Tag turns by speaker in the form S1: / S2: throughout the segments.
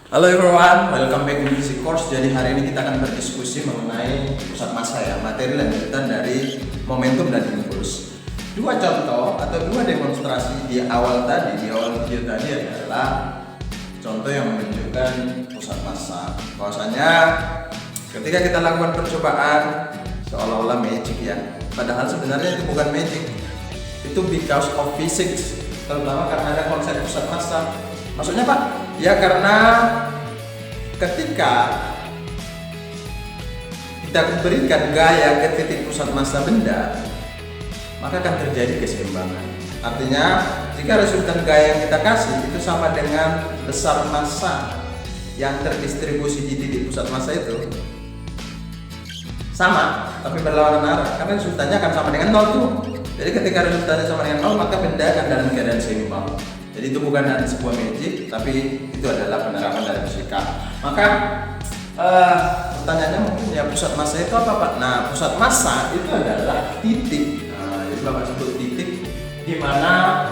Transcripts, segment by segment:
S1: Halo everyone, welcome back to Music Course. Jadi hari ini kita akan berdiskusi mengenai pusat massa ya, materi lanjutan dari momentum dan impuls. Dua contoh atau dua demonstrasi di awal video tadi adalah contoh yang menunjukkan pusat massa. Bahwasanya ketika kita lakukan percobaan seolah-olah magic ya, padahal sebenarnya itu bukan magic. Itu because of physics, terutama karena ada konsep pusat massa. Maksudnya Pak? Ya karena ketika kita berikan gaya ke titik pusat massa benda, maka akan terjadi keseimbangan. Artinya jika resultan gaya yang kita kasih itu sama dengan besar massa yang terdistribusi di titik pusat massa itu sama, tapi berlawanan arah, karena resultannya akan sama dengan 0 tuh. Jadi ketika resultannya sama dengan 0, maka benda akan dalam keadaan seimbang. Jadi itu bukan ada sebuah magic, tapi itu adalah penerapan dari fisika. Maka pertanyaannya mungkin ya, pusat massa itu apa Pak? Nah, pusat massa itu adalah titik. Nah, jadi Bapak sebut titik di mana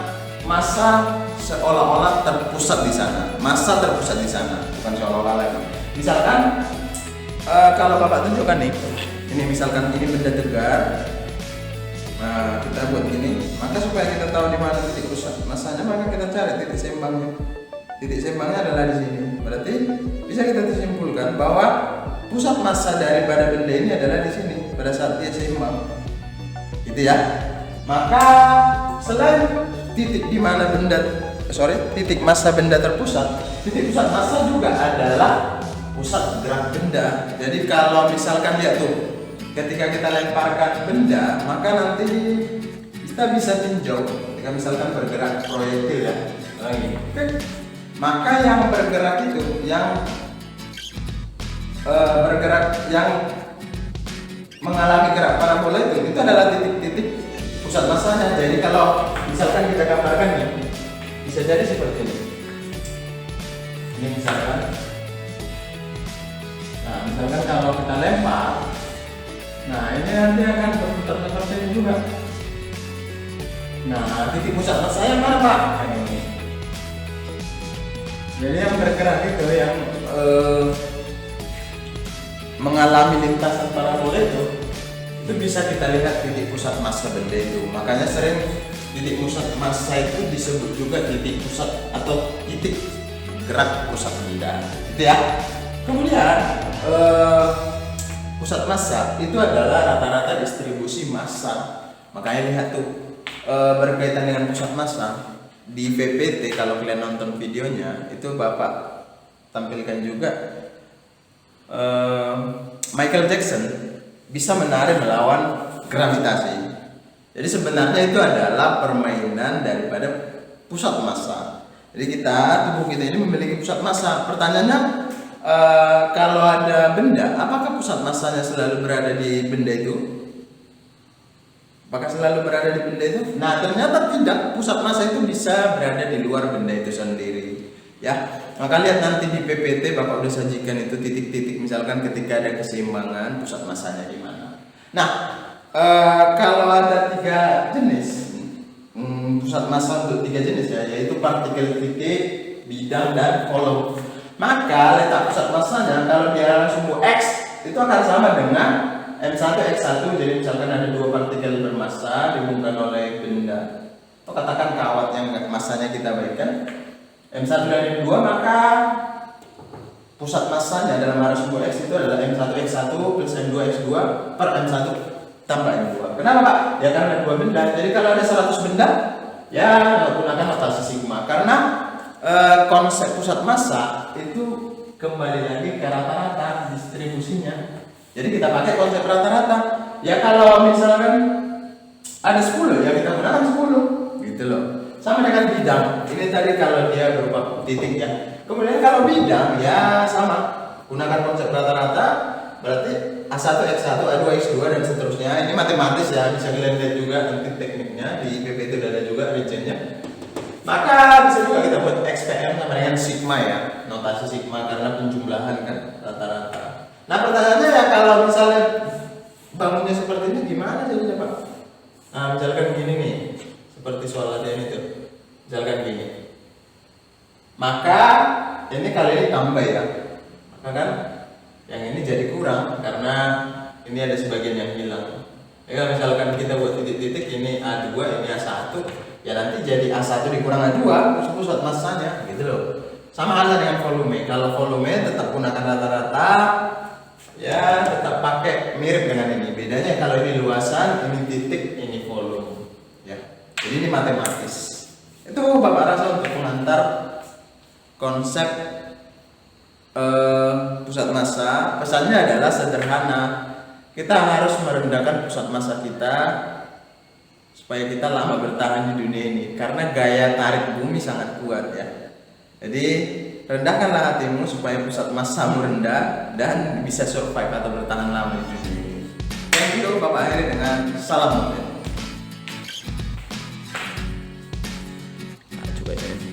S1: massa seolah-olah terpusat di sana. Massa terpusat di sana, bukan seolah-olah lagi. Misalkan kalau Bapak tunjukkan nih, ini misalkan ini benda tegar. Nah, kita buat gini, maka supaya kita tahu di mana titik pusat massanya, maka kita cari titik seimbangnya. Titik seimbangnya adalah di sini. Berarti bisa kita simpulkan bahwa pusat massa daripada benda ini adalah di sini pada saat dia seimbang. Gitu ya. Maka selain titik di mana titik massa benda terpusat, titik pusat massa juga adalah pusat gerak benda. Jadi kalau misalkan lihat tuh, ketika kita lemparkan benda, maka nanti kita bisa tinjau ketika misalkan bergerak proyektil ya lagi. Maka yang bergerak itu, yang mengalami gerak parabola itu adalah titik-titik pusat massanya. Jadi kalau misalkan kita gambarkan nih, bisa jadi seperti ini. Ini misalkan, nah misalkan kalau kita lempar, nah ini nanti akan berputar seperti ini juga. Nah, titik pusat massa yang mana Pak? Nah, ini. Jadi yang bergerak itu yang mengalami lintasan parabola itu bisa kita lihat titik pusat massa benda itu. Makanya sering titik pusat massa itu disebut juga titik pusat atau titik gerak pusat benda. Gitu ya. Kemudian pusat massa itu adalah rata-rata distribusi massa. Makanya lihat tuh berkaitan dengan pusat massa di PPT, kalau kalian nonton videonya itu Bapak tampilkan juga Michael Jackson bisa menari melawan gravitasi. Jadi sebenarnya itu adalah permainan daripada pusat massa. Jadi tubuh kita ini memiliki pusat massa. Pertanyaannya, kalau ada benda, apakah pusat massanya selalu berada di benda itu? Apakah selalu berada di benda itu? Nah, ternyata tidak. Pusat massa itu bisa berada di luar benda itu sendiri. Ya, maka lihat nanti di PPT Bapak udah sajikan itu titik-titik. Misalkan ketika ada keseimbangan, pusat massanya di mana. Nah, kalau ada 3 jenis pusat massa untuk 3 jenis ya, yaitu partikel titik, bidang, dan kolom. Maka letak pusat massanya kalau dia sumbu X itu akan sama dengan M1 X1. Jadi misalkan ada 2 partikel bermassa dihubungkan oleh benda, atau katakan kawat yang massanya kita berikan M1 dan M2, maka pusat massanya dalam arah sumbu X itu adalah M1 X1 plus M2 X2 per M1 tambah M2. Kenapa Pak? Ya karena 2 benda. Jadi kalau ada 100 benda, ya gunakan notasi sigma. Karena konsep pusat massa itu kembali lagi ke rata-rata distribusinya. Jadi kita pakai konsep rata-rata. Ya kalau misalkan ada 10, ya kita gunakan 10 gitu loh. Sama dengan bidang. Ini tadi kalau dia berupa titik ya. Kemudian kalau bidang ya sama, gunakan konsep rata-rata. Berarti A1 X1, A2 X2 dan seterusnya. Ini matematis ya, bisa kalian lihat juga nanti tekniknya di PPT itu ada juga regennya. Maka bisa juga kita buat XPM sama dengan sigma ya, notasi sigma karena penjumlahan kan rata-rata. Nah pertanyaannya ya, kalau misalnya bangunnya seperti ini gimana jadinya Pak? Nah misalkan gini nih, seperti soal latihan itu, misalkan gini. Maka ini kali ini tambah ya, maka kan yang ini jadi kurang karena ini ada sebagian yang hilang. Ya misalkan kita buat titik-titik, ini A2, ini A1, ya nanti jadi A1 dikurang A2 pusat masanya gitu loh. Sama halnya dengan volume. Kalau volume tetap gunakan rata-rata, ya tetap pakai mirip dengan ini. Bedanya kalau ini luasan, ini titik, ini volume. Ya, jadi ini matematis. Itu Bapak rasa untuk mengantar konsep pusat massa. Pesannya adalah sederhana. Kita harus merendahkan pusat massa kita supaya kita lama bertahan di dunia ini, karena gaya tarik bumi sangat kuat ya. Jadi rendahkanlah hatimu supaya pusat massamu rendah dan bisa survive atau bertahan lama di dunia ini. Thank you, Bapak akhiri dengan salam mungkin. Nah, coba ini.